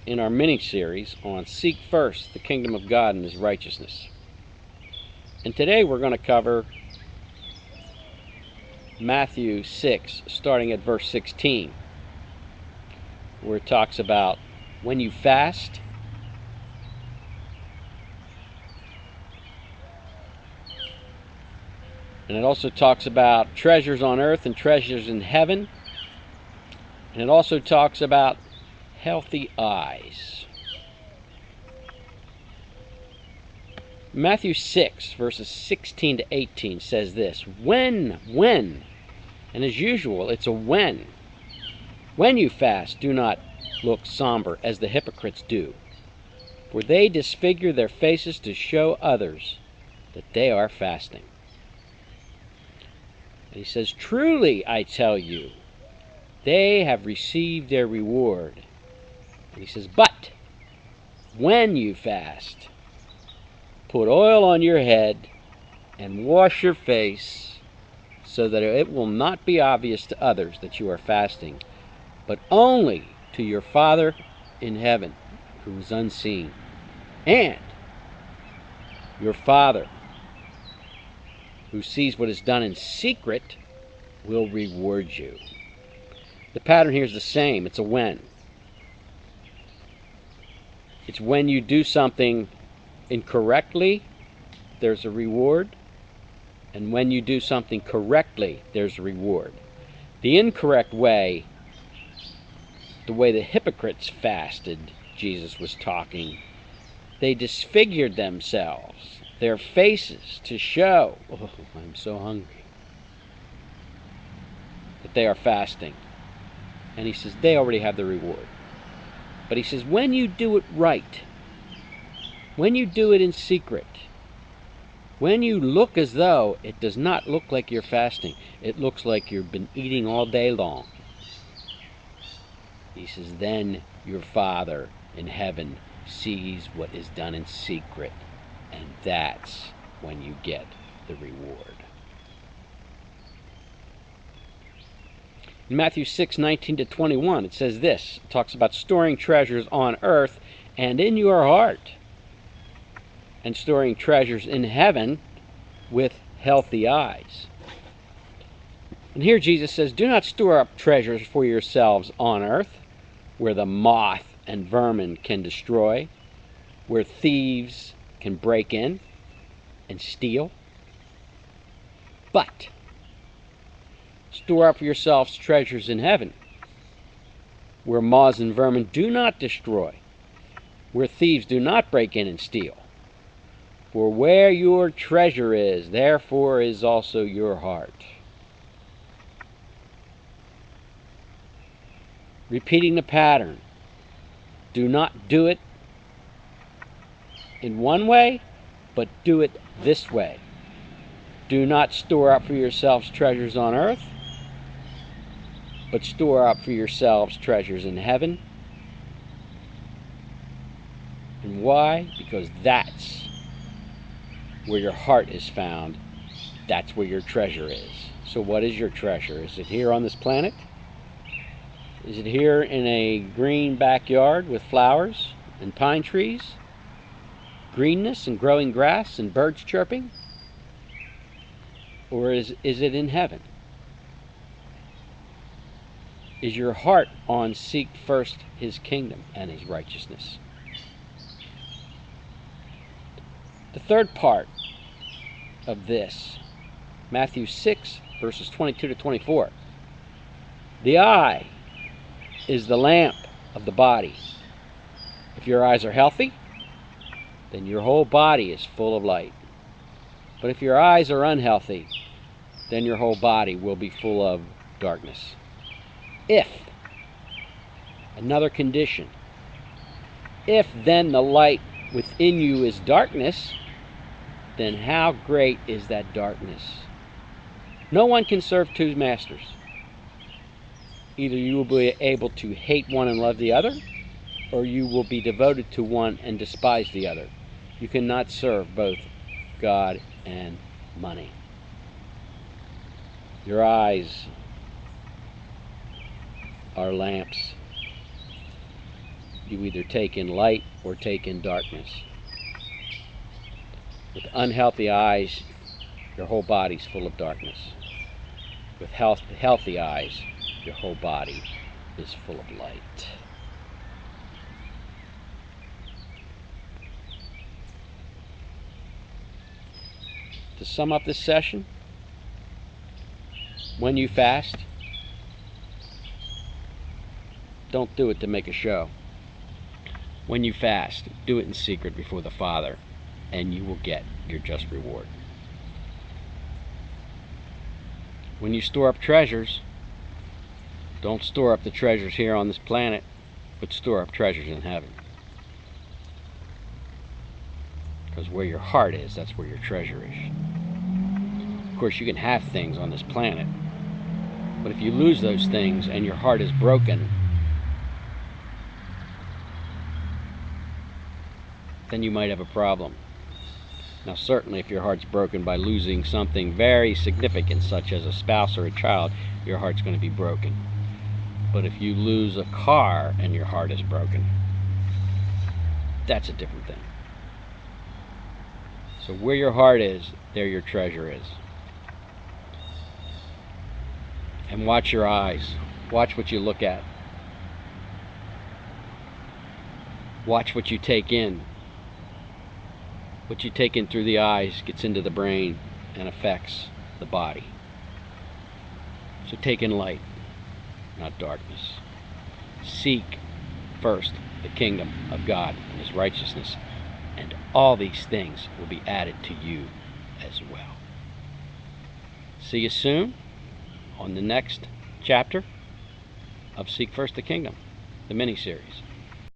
in our mini-series on Seek First the Kingdom of God and His Righteousness. And today we're going to cover Matthew 6, starting at verse 16, where it talks about when you fast, and it also talks about treasures on earth and treasures in heaven, and it also talks about healthy eyes. Matthew 6, verses 16 to 18 says this, when, and as usual, it's a when. When you fast, do not look somber as the hypocrites do, for they disfigure their faces to show others that they are fasting. And he says, truly I tell you, they have received their reward. And he says, but when you fast, put oil on your head and wash your face, so that it will not be obvious to others that you are fasting, but only to your Father in heaven, who is unseen. And your Father, who sees what is done in secret, will reward you. The pattern here is the same. It's a when. It's when you do something incorrectly, there's a reward. And when you do something correctly, there's a reward. The incorrect way, the way the hypocrites fasted, Jesus was talking, they disfigured themselves, their faces, to show, oh, I'm so hungry, that they are fasting. And he says they already have the reward. But he says when you do it right, when you do it in secret, when you look as though it does not look like you're fasting, it looks like you've been eating all day long, he says then your Father in heaven sees what is done in secret, and that's when you get the reward. In Matthew 6, 19 to 21, it says this. It talks about storing treasures on earth and in your heart, and storing treasures in heaven with healthy eyes. And here Jesus says, do not store up treasures for yourselves on earth, where the moth and vermin can destroy, where thieves can break in and steal. But store up for yourselves treasures in heaven, where moths and vermin do not destroy, where thieves do not break in and steal. For where your treasure is, therefore is also your heart. Repeating the pattern. Do not do it in one way, but do it this way. Do not store up for yourselves treasures on earth, but store up for yourselves treasures in heaven. And why? Because that's where your heart is found. That's where your treasure is. So what is your treasure? Is it here on this planet? Is it here in a green backyard with flowers and pine trees, greenness and growing grass and birds chirping? Or is it in heaven? Is your heart on seek first His kingdom and His righteousness? The third part of this, Matthew 6, verses 22 to 24. The eye is the lamp of the body. If your eyes are healthy, then your whole body is full of light. But if your eyes are unhealthy, then your whole body will be full of darkness. If, another condition, if then the light within you is darkness, then how great is that darkness? No one can serve two masters. Either you will be able to hate one and love the other, or you will be devoted to one and despise the other. You cannot serve both God and money. Your eyes are lamps. you either take in light or take in darkness. With unhealthy eyes, your whole body's full of darkness. With healthy eyes, your whole body is full of light. To sum up this session, when you fast, don't do it to make a show. When you fast, do it in secret before the Father, and you will get your just reward. When you store up treasures, don't store up the treasures here on this planet, but store up treasures in heaven. Because where your heart is, that's where your treasure is. Of course, you can have things on this planet, but if you lose those things and your heart is broken, then you might have a problem. Now, certainly if your heart's broken by losing something very significant, such as a spouse or a child, your heart's going to be broken. But if you lose a car and your heart is broken, that's a different thing. So where your heart is, there your treasure is. And watch your eyes. Watch what you look at. Watch what you take in. What you take in through the eyes gets into the brain and affects the body. So take in light, not darkness. Seek first the kingdom of God and His righteousness, and all these things will be added to you as well. See you soon on the next chapter of Seek First the Kingdom, the mini-series.